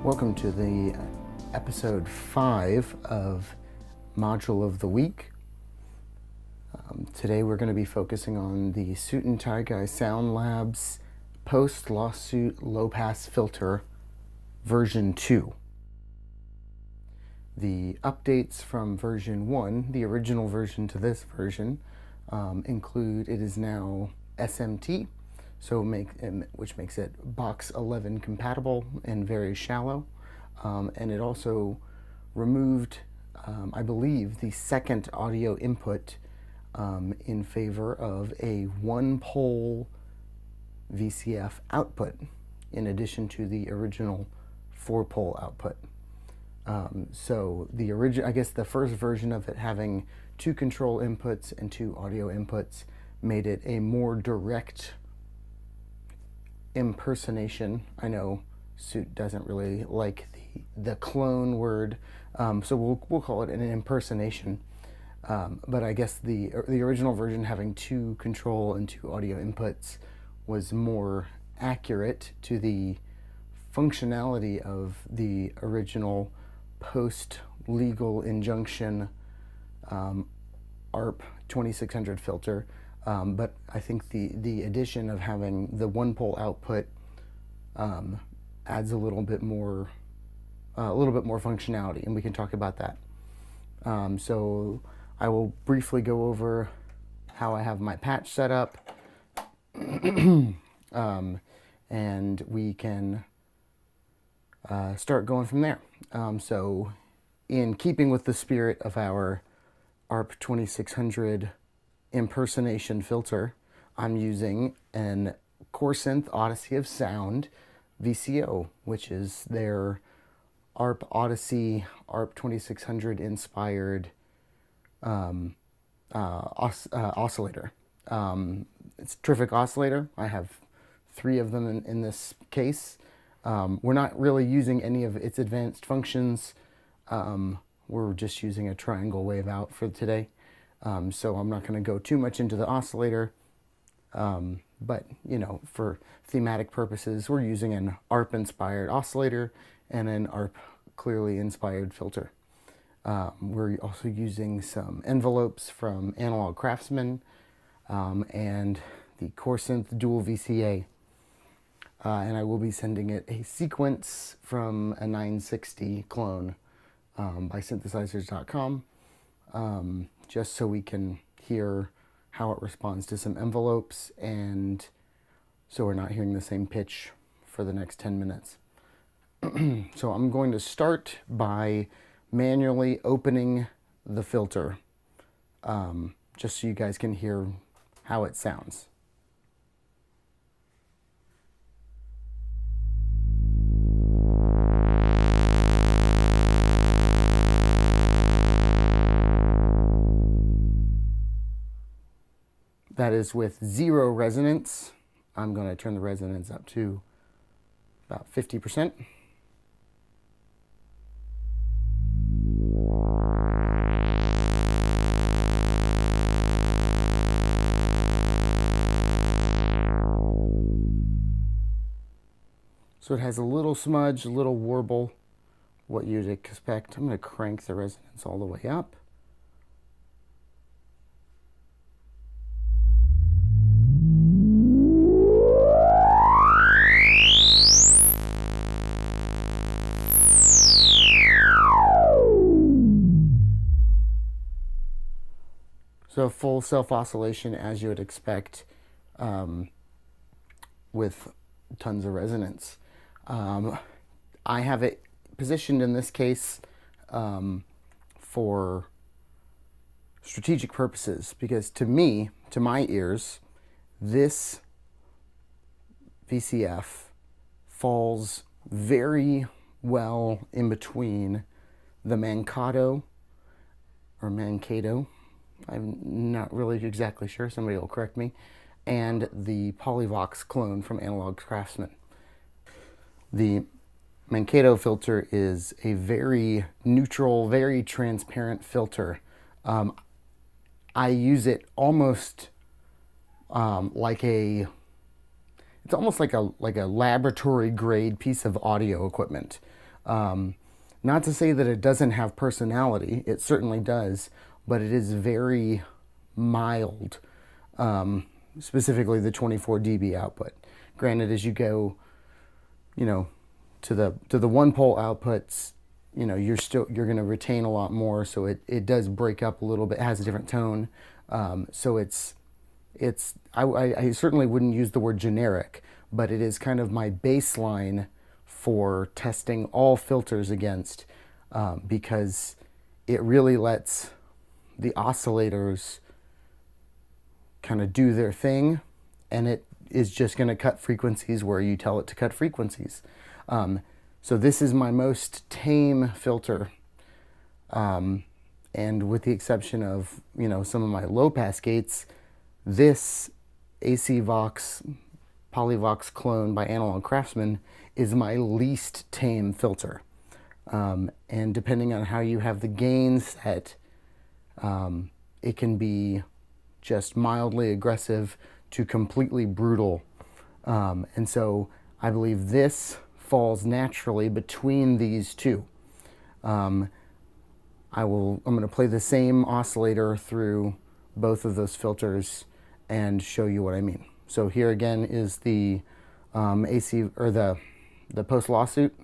Welcome to the episode 5 of Module of the Week. Today we're going to be focusing on the Suit and Tie Guy Sound Labs Post Lawsuit Low Pass Filter version 2. The updates from version 1, the original version to this version, include it is now SMT, which makes it box 11 compatible and very shallow, and it also removed, I believe, the second audio input in favor of a one-pole VCF output in addition to the original four-pole output. So I guess the first version of it having two control inputs and two audio inputs made it a more direct impersonation. I know Suit doesn't really like the clone word, so we'll call it an impersonation. But I guess the original version having two control and two audio inputs was more accurate to the functionality of the original post-legal injunction ARP 2600 filter. But I think the addition of having the one-pole output adds a little bit more functionality, and we can talk about that. So I will briefly go over how I have my patch set up, and we can start going from there. So in keeping with the spirit of our ARP 2600 impersonation filter, I'm using an CoreSynth Odyssey of Sound VCO, which is their ARP Odyssey ARP 2600 inspired oscillator. It's a terrific oscillator. I have 3 of them in this case. We're not really using any of its advanced functions. We're just using a triangle wave out for today. So I'm not going to go too much into the oscillator, but for thematic purposes, we're using an ARP-inspired oscillator and an ARP clearly inspired filter. We're also using some envelopes from Analog Craftsman and the CoreSynth Dual VCA, and I will be sending it a sequence from a 960 clone by synthesizers.com. Just so we can hear how it responds to some envelopes, and so we're not hearing the same pitch for the next 10 minutes. So I'm going to start by manually opening the filter, just so you guys can hear how it sounds. That is with 0 resonance. I'm going to turn the resonance up to about 50%. So it has a little smudge, a little warble, what you'd expect. I'm going to crank the resonance all the way up. So full self-oscillation as you would expect, with tons of resonance. I have it positioned in this case for strategic purposes, because to my ears, this VCF falls very well in between the Mankato, I'm not really exactly sure, somebody will correct me, and the Polyvox clone from Analog Craftsman. The Mankato filter is a very neutral, very transparent filter. I use it almost it's almost like a laboratory grade piece of audio equipment. Not to say that it doesn't have personality, it certainly does, but it is very mild, specifically the 24 dB output. Granted, as you go, to the one pole outputs, you're going to retain a lot more, so it does break up a little bit, it has a different tone. So I certainly wouldn't use the word generic, but it is kind of my baseline for testing all filters against, because it really lets the oscillators kind of do their thing, and it is just going to cut frequencies where you tell it to cut frequencies. So this is my most tame filter, and with the exception of some of my low pass gates, this AC Vox Polyvox clone by Analog Craftsman is my least tame filter. And depending on how you have the gain set, it can be just mildly aggressive to completely brutal. And so I believe this falls naturally between these two. I'm going to play the same oscillator through both of those filters and show you what I mean. So here again is the AC, or the Post Lawsuit.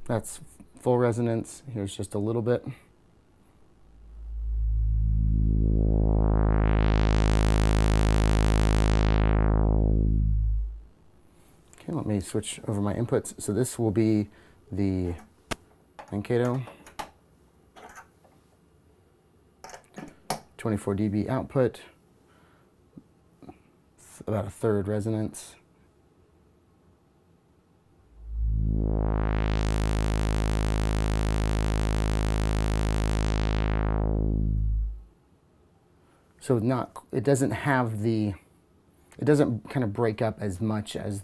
That's full resonance. Here's just a little bit. Okay, let me switch over my inputs. So this will be the Mankato 24 dB output, about a third resonance. So it doesn't kind of break up as much as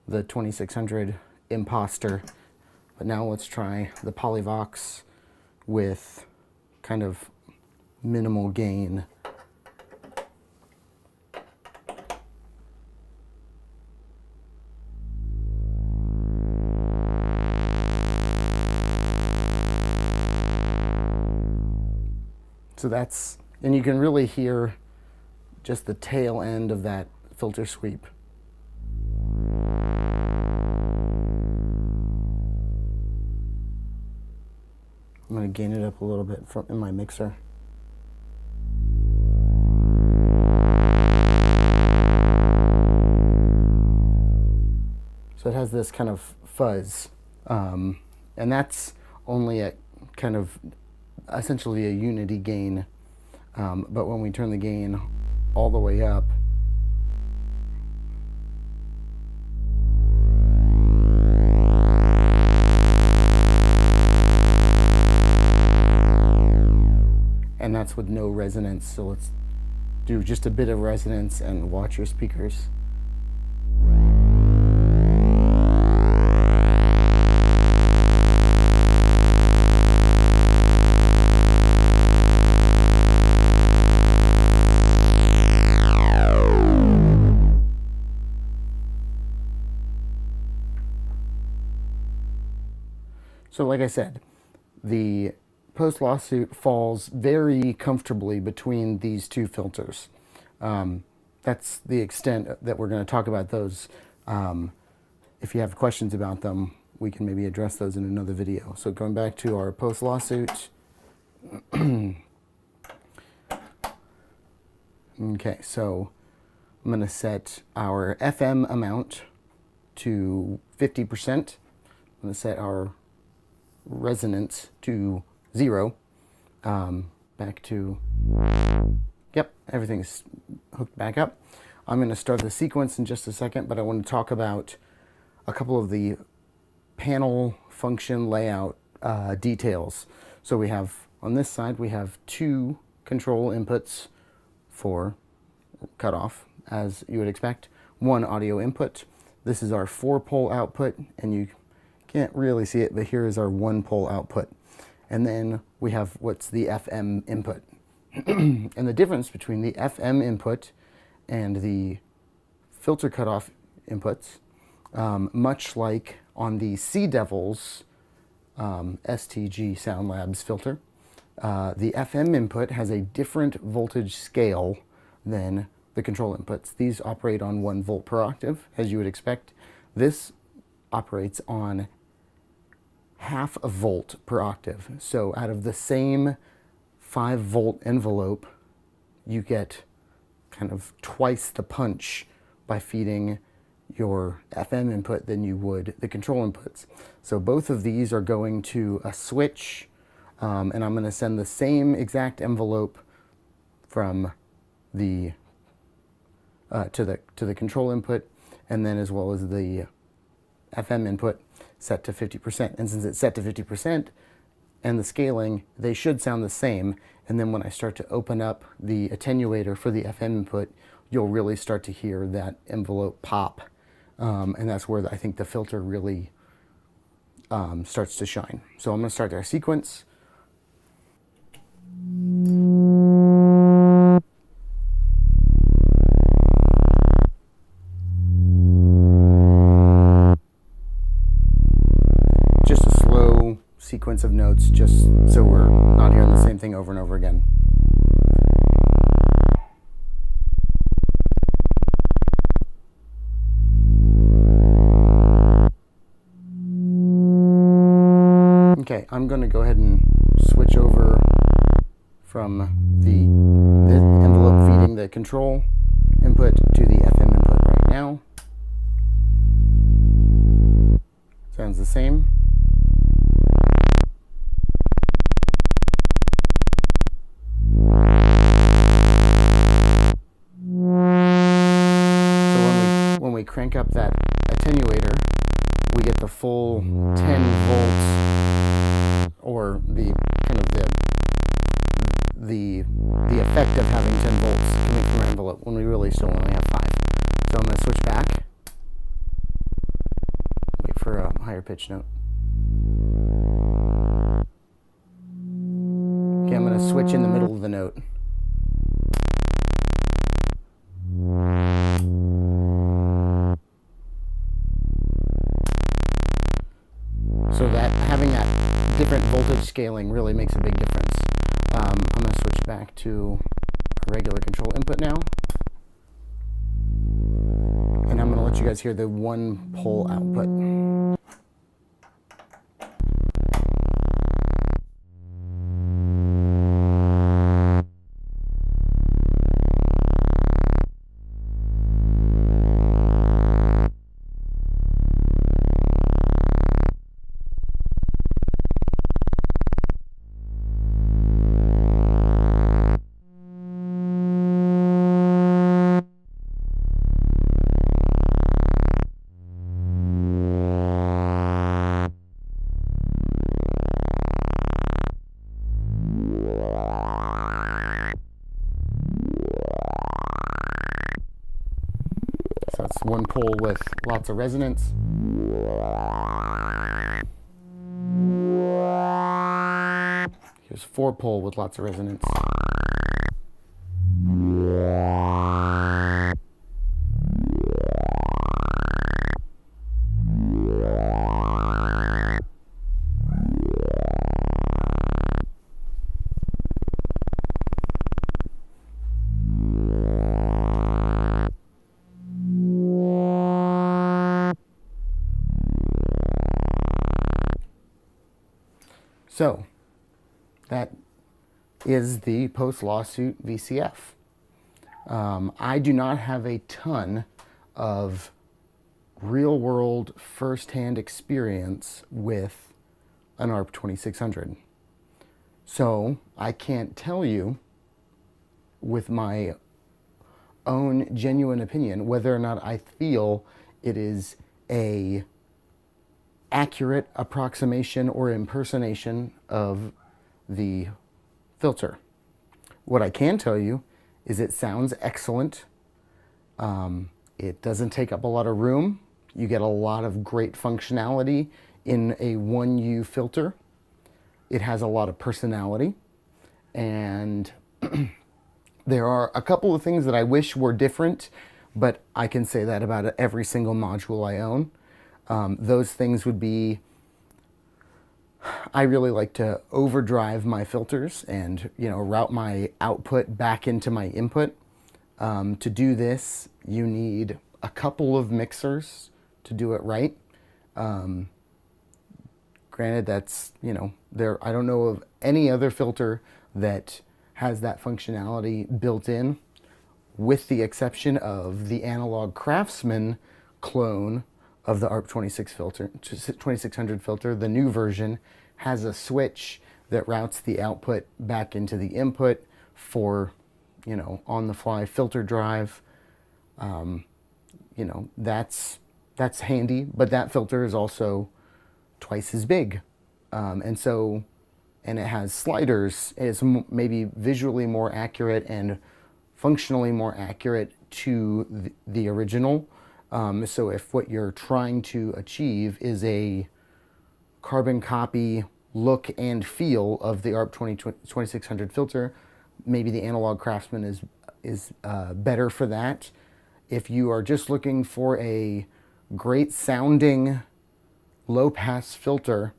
the 2600 Imposter. But now let's try the Polyvox with kind of minimal gain. So that's, and you can really hear just the tail end of that filter sweep. I'm going to gain it up a little bit in my mixer. So it has this kind of fuzz, and that's only at kind of essentially a unity gain, but when we turn the gain all the way up, and that's with no resonance. So let's do just a bit of resonance and watch your speakers. So like I said, the Post Lawsuit falls very comfortably between these two filters. That's the extent that we're going to talk about those. If you have questions about them, we can maybe address those in another video. So going back to our Post Lawsuit. Okay, so I'm going to set our FM amount to 50%. I'm going to set our resonance to 0. Back to, yep, everything's hooked back up. I'm going to start the sequence in just a second, but I want to talk about a couple of the panel function layout details. So we have, on this side, we have 2 control inputs for cutoff, as you would expect. 1 audio input. This is our 4-pole output, and you can't really see it, but here is our 1-pole output. And then we have what's the FM input. And the difference between the FM input and the filter cutoff inputs, much like on the Sea Devils STG Sound Labs filter. The FM input has a different voltage scale than the control inputs. These operate on 1 volt per octave, as you would expect. This operates on half a volt per octave. So out of the same 5 volt envelope, you get kind of twice the punch by feeding your FM input than you would the control inputs. So both of these are going to a switch, and I'm going to send the same exact envelope from the to the control input, and then as well as the FM input set to 50%. And since it's set to 50% and the scaling, they should sound the same. And then when I start to open up the attenuator for the FM input, you'll really start to hear that envelope pop. And that's where I think the filter really starts to shine. So I'm going to start our sequence. Just a slow sequence of notes, just so we're not hearing the same thing over and over again. Okay, I'm going to go ahead and switch over from the envelope feeding the control input to the FM input right now. Sounds the same. So when we crank up that attenuator, we get the full 10 volts, or the kind of the effect of having 10 volts coming from our envelope when we really still only have 5. So I'm going to switch back. Wait for a higher pitch note. Okay, I'm going to switch in the middle of the note. So that having that different voltage scaling really makes a big difference. I'm going to switch back to a regular control input now. And I'm going to let you guys hear the 1 pole output. So that's 1 pole with lots of resonance. Here's 4 pole with lots of resonance. So that is the Post Lawsuit VCF. I do not have a ton of real-world first-hand experience with an ARP 2600. So I can't tell you with my own genuine opinion whether or not I feel it is a accurate approximation or impersonation of the filter. What I can tell you is it sounds excellent. It doesn't take up a lot of room. You get a lot of great functionality in a 1U filter. It has a lot of personality, and There are a couple of things that I wish were different, but I can say that about every single module I own. Those things would be, I really like to overdrive my filters and, you know, route my output back into my input. To do this, you need a couple of mixers to do it right. Granted, that's, you know, I don't know of any other filter that has that functionality built in, with the exception of the Analog Craftsman clone of the ARP 2600 filter. The new version has a switch that routes the output back into the input for, you know, on-the-fly filter drive. You know, that's handy, but that filter is also twice as big. And it has sliders. It's maybe visually more accurate and functionally more accurate to the original. So if what you're trying to achieve is a carbon copy look and feel of the ARP 2600 filter, maybe the Analog Craftsman is better for that. If you are just looking for a great sounding low pass filter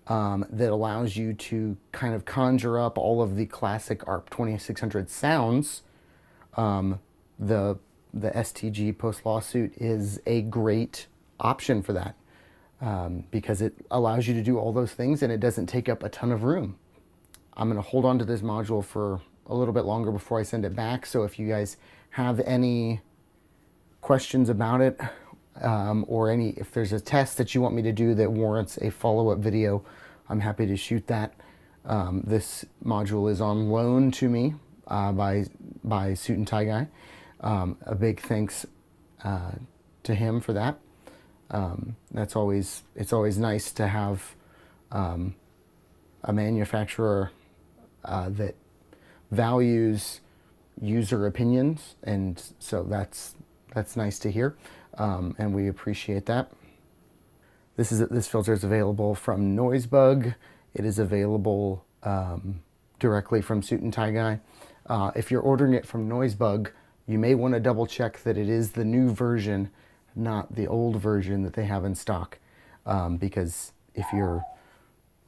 that allows you to kind of conjure up all of the classic ARP 2600 sounds, the STG Post Lawsuit is a great option for that, because it allows you to do all those things and it doesn't take up a ton of room. I'm going to hold on to this module for a little bit longer before I send it back. So if you guys have any questions about it, or if there's a test that you want me to do that warrants a follow-up video, I'm happy to shoot that. This module is on loan to me by Suit and Tie Guy. A big thanks to him for that. It's always nice to have a manufacturer that values user opinions, and so that's nice to hear, and we appreciate that. This filter is available from Noisebug. It is available directly from Suit and Tie Guy. If you're ordering it from Noisebug, you may want to double check that it is the new version, not the old version that they have in stock, because it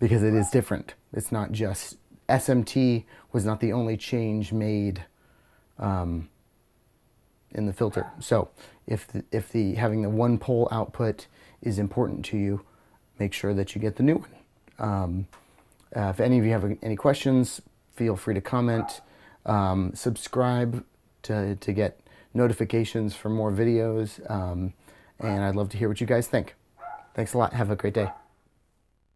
is different. It's not just SMT was not the only change made in the filter. So if having the one pole output is important to you, make sure that you get the new one. If any of you have any questions, feel free to comment. Subscribe to get notifications for more videos, and I'd love to hear what you guys think. Thanks a lot. Have a great day.